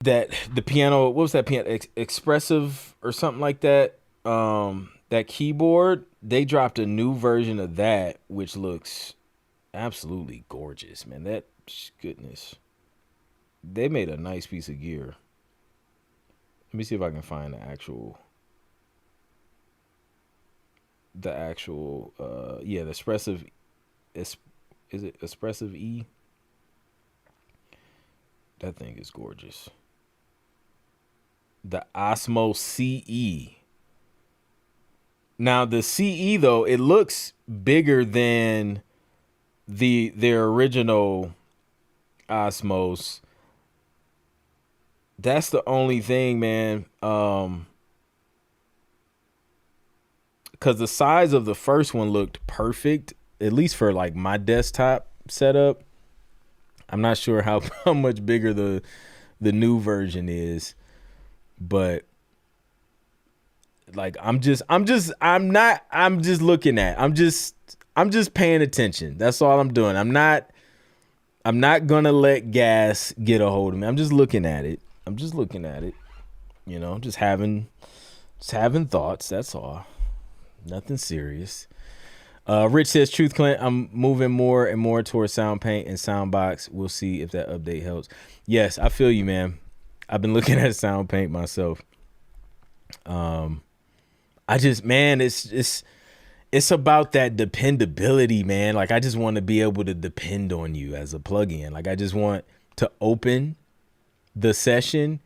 that the piano, what was that piano, Expressive or something like that. That keyboard, they dropped a new version of that, which looks absolutely gorgeous, man. That goodness, they made a nice piece of gear. Let me see if I can find the expressive is is it expressive E? That thing is gorgeous. The Osmos CE. Now the CE though, it looks bigger than their original Osmos. That's the only thing, man. Because the size of the first one looked perfect, at least for like my desktop setup. I'm not sure how, how much bigger the new version is, but like I'm just looking at. I'm just paying attention. That's all I'm doing. I'm not gonna let gas get a hold of me. I'm just looking at it. I'm just looking at it. You know, just having thoughts. That's all. Nothing serious. Rich says, Truth Clint, I'm moving more and more towards Sound Paint and Soundbox. We'll see if that update helps. Yes, I feel you, man. I've been looking at Sound Paint myself. I just, man, it's about that dependability, man. Like, I just want to be able to depend on you as a plugin. Like, I just want to open the session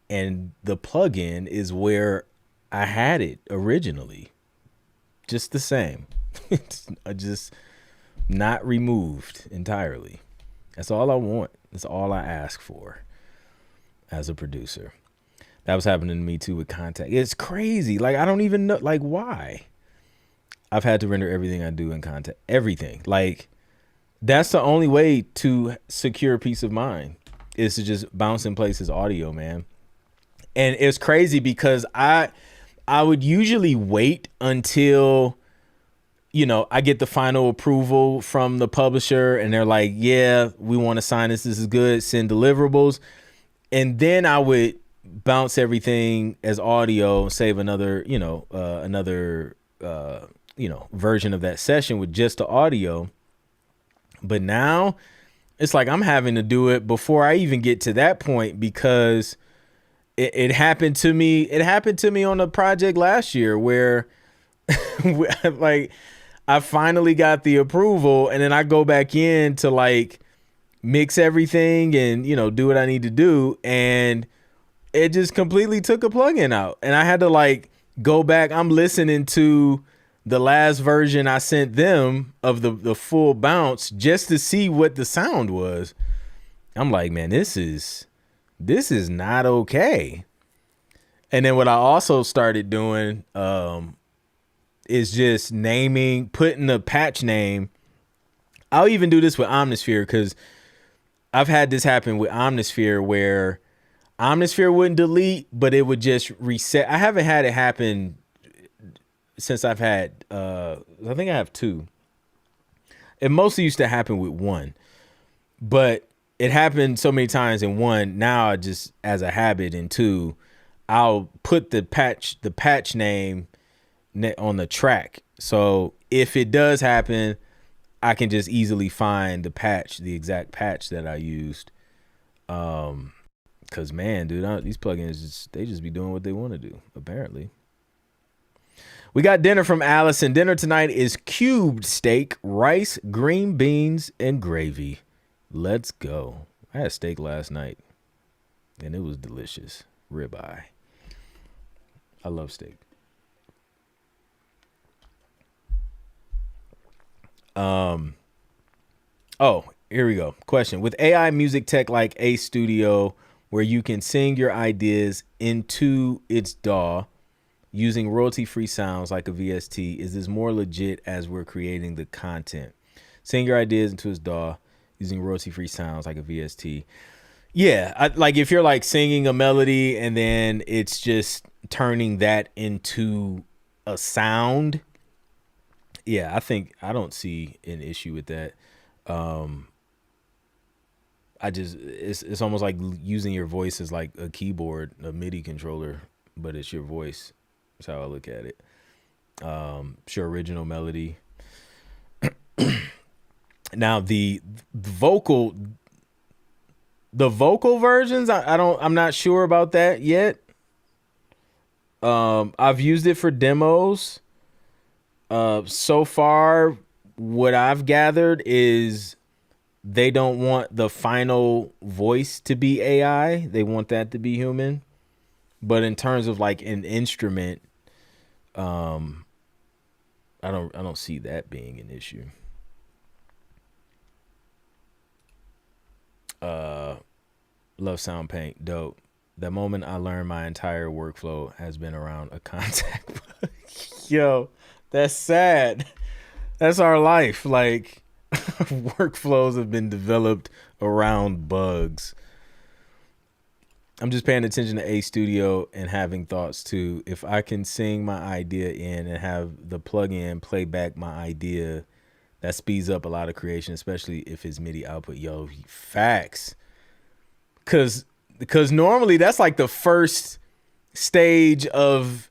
and the plugin is where I had it originally. Just the same. It's just not removed entirely. That's all I want. That's all I ask for as a producer. That was happening to me too with Kontakt. It's crazy. Like, I don't even know, like, why. I've had to render everything I do in Kontakt. Everything. Like, that's the only way to secure peace of mind is to just bounce in places audio, man. And it's crazy because I would usually wait until, you know, I get the final approval from the publisher and they're like, yeah, we want to sign this. This is good. Send deliverables. And then I would bounce everything as audio, save another, version of that session with just the audio. But now it's like I'm having to do it before I even get to that point because it happened to me. It happened to me on a project last year where like I finally got the approval and then I go back in to like mix everything and, you know, do what I need to do. And it just completely took a plugin out. And I had to like go back. I'm listening to the last version I sent them of the full bounce just to see what the sound was. I'm like, man, this is not okay. And then what I also started doing is just putting the patch name. I'll even do this with Omnisphere because I've had this happen with Omnisphere where Omnisphere wouldn't delete, but it would just reset. I haven't had it happen since I've had, I think I have two. It mostly used to happen with one, but it happened so many times in one. Now I just, as a habit, in two, I'll put the patch name on the track. So if it does happen, I can just easily find the exact patch that I used. Cause man, dude, these plugins they just be doing what they want to do, apparently. We got dinner from Allison. Dinner tonight is cubed steak, rice, green beans, and gravy. Let's go. I had steak last night, and it was delicious. Ribeye. I love steak. Oh, here we go. Question. With AI music tech like Ace Studio, where you can sing your ideas into its DAW using royalty-free sounds like a VST, is this more legit as we're creating the content? Sing your ideas into its DAW using royalty-free sounds like a VST. Yeah, like if you're like singing a melody and then it's just turning that into a sound, yeah, I don't see an issue with that. it's almost like using your voice as like a keyboard, a MIDI controller, but it's your voice. That's how I look at it. Sure, original melody. Now the vocal versions, I'm not sure about that yet. I've used it for demos. So far, what I've gathered is they don't want the final voice to be AI. They want that to be human. But in terms of like an instrument, I don't see that being an issue. Love Sound Paint, dope. The moment I learned my entire workflow has been around a Kontakt. Yo, that's sad. That's our life. Like workflows have been developed around bugs. I'm just paying attention to A Studio and having thoughts too. If I can sing my idea in and have the plugin play back my idea, that speeds up a lot of creation, especially if it's MIDI output. Yo, facts. Cause normally that's like the first stage of,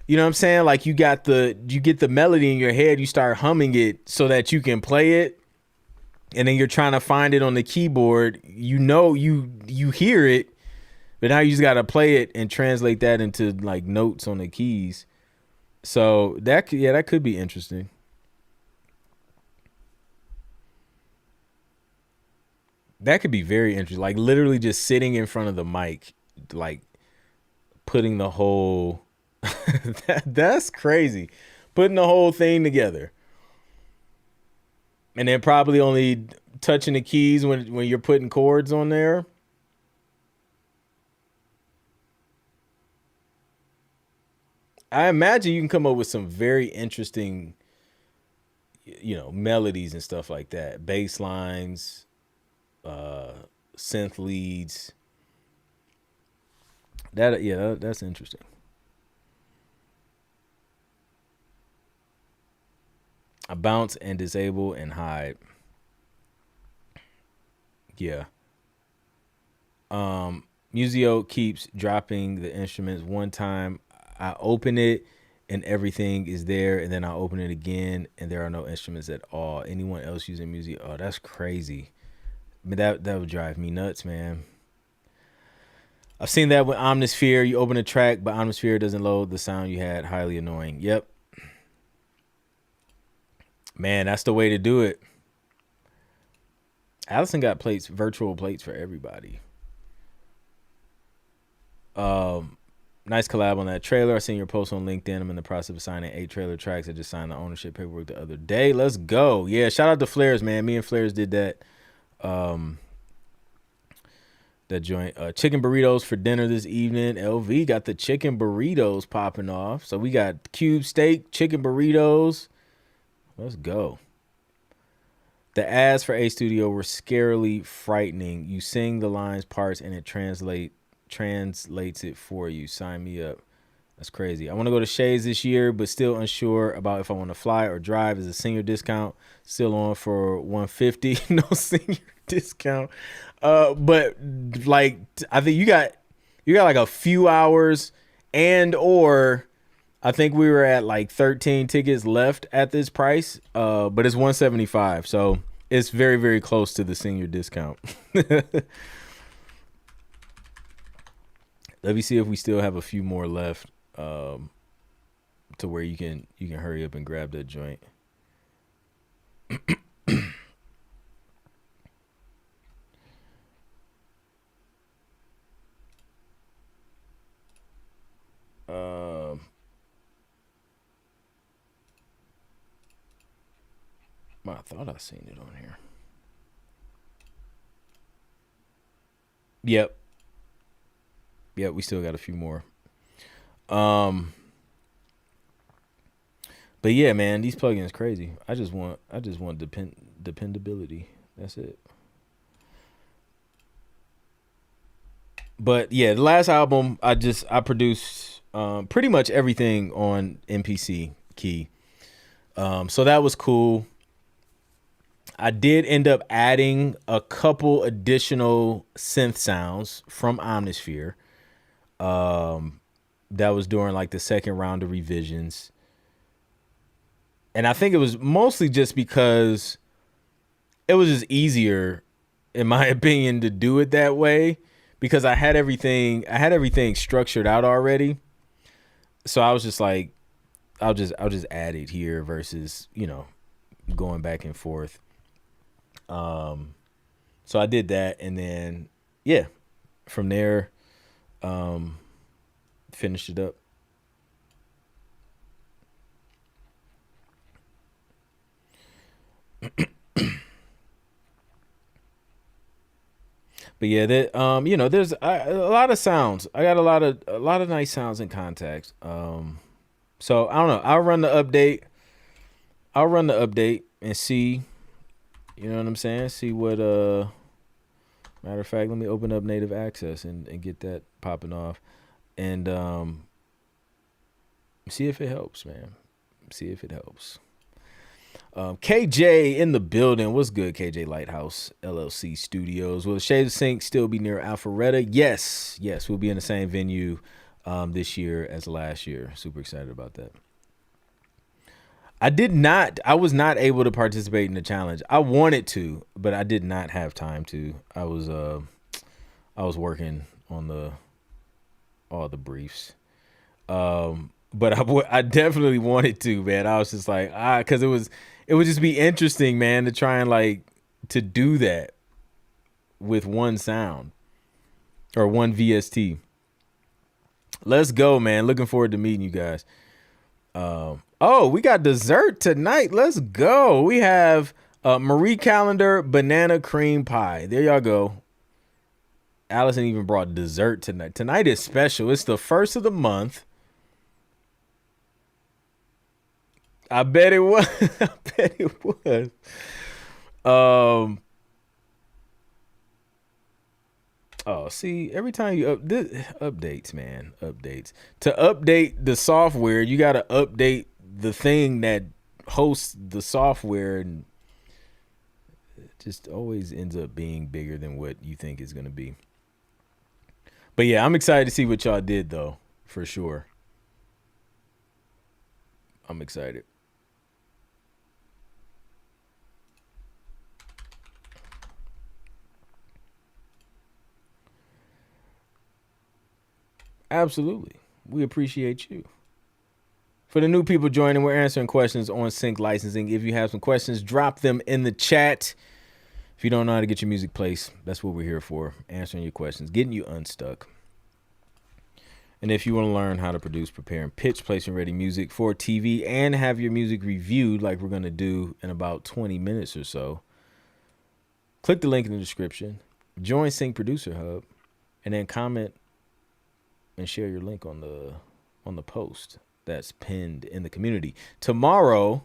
you know what I'm saying? Like you get the melody in your head, you start humming it so that you can play it. And then you're trying to find it on the keyboard. You know, you hear it, but now you just got to play it and translate that into like notes on the keys. So that could be interesting. That could be very interesting. Like literally just sitting in front of the mic, like putting the whole, that's crazy. Putting the whole thing together. And then probably only touching the keys when you're putting chords on there. I imagine you can come up with some very interesting, melodies and stuff like that. Bass lines, synth leads. That's interesting. I bounce and disable and hide. Yeah. Musio keeps dropping the instruments. One time I open it and everything is there, and then I open it again and there are no instruments at all. Anyone else using Musio? Oh, that's crazy. I mean, that would drive me nuts, man. I've seen that with Omnisphere. You open a track, but Omnisphere doesn't load the sound you had. Highly annoying. Yep. Man, that's the way to do it. Allison got virtual plates for everybody. Nice collab on that trailer. I seen your post on LinkedIn. I'm in the process of signing 8 trailer tracks. I just signed the ownership paperwork the other day. Let's go. Yeah, shout out to Flares, man. Me and Flares did that. That joint. Chicken burritos for dinner this evening. LV got the chicken burritos popping off. So we got cube steak, chicken burritos. Let's go. The ads for A Studio were scarily frightening. You sing the lines, parts, and it translates it for you. Sign me up. That's crazy. I want to go to Shades this year, but still unsure about if I want to fly or drive. Is a senior discount still on for $150? No senior discount. But like I think you got like a few hours, and or I think we were at like 13 tickets left at this price. But it's $175, so it's very, very close to the senior discount. Let me see if we still have a few more left, to where you can hurry up and grab that joint. I thought I seen it on here. Yep, we still got a few more. But yeah, man, these plugins crazy. I just want dependability. That's it. But yeah, the last album I produced pretty much everything on MPC key. So that was cool. I did end up adding a couple additional synth sounds from Omnisphere. That was during like the second round of revisions. And I think it was mostly just because it was just easier, in my opinion, to do it that way, because I had everything structured out already. So I was just like, I'll just add it here versus, going back and forth. So I did that, and then yeah, from there, finished it up. But yeah, there's a lot of sounds. I got a lot of nice sounds in Kontakt. So I don't know. I'll run the update and see. You know what I'm saying? See what. Matter of fact, let me open up native access and get that popping off, and see if it helps, man. See if it helps. KJ in the building. What's good, KJ Lighthouse LLC Studios? Will the Shade Sync still be near Alpharetta? Yes. We'll be in the same venue this year as last year. Super excited about that. I was not able to participate in the challenge. I wanted to, but I did not have time to. I was working on all the briefs. But I definitely wanted to, man. I was just like, because it would just be interesting, man, to try and like to do that with one sound or one VST. Let's go, man. Looking forward to meeting you guys. Oh, we got dessert tonight. Let's go. We have Marie Calendar banana cream pie. There y'all go. Allison even brought dessert tonight. Tonight is special. It's the first of the month. I bet it was. I bet it was. Oh, see, every time you updates, man, updates. To update the software, you got to update the thing that hosts the software, and it just always ends up being bigger than what you think is going to be. But yeah, I'm excited to see what y'all did, though, for sure. I'm excited. Absolutely. We appreciate you. For the new people joining, we're answering questions on sync licensing. If you have some questions, drop them in the chat. If you don't know how to get your music placed, that's what we're here for. Answering your questions, getting you unstuck. And if you want to learn how to produce, prepare, and pitch placing ready music for TV and have your music reviewed like we're going to do in about 20 minutes or so, click the link in the description, join Sync Producer Hub, and then comment and share your link on the post that's pinned in the community. Tomorrow,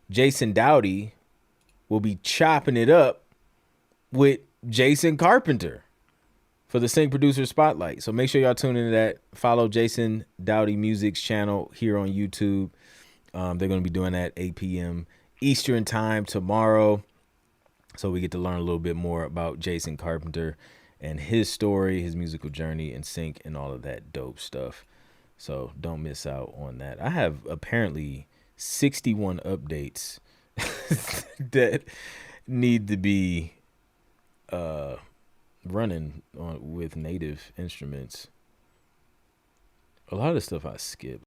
Jason Dowdy will be chopping it up with Jason Carpenter for the Sync Producer Spotlight. So make sure y'all tune into that. Follow Jason Dowdy Music's channel here on YouTube. They're going to be doing that 8 p.m. Eastern time tomorrow. So we get to learn a little bit more about Jason Carpenter and his story, his musical journey, and sync and all of that dope stuff. So don't miss out on that. I have apparently 61 updates that need to be running with native instruments. A lot of stuff I skipped.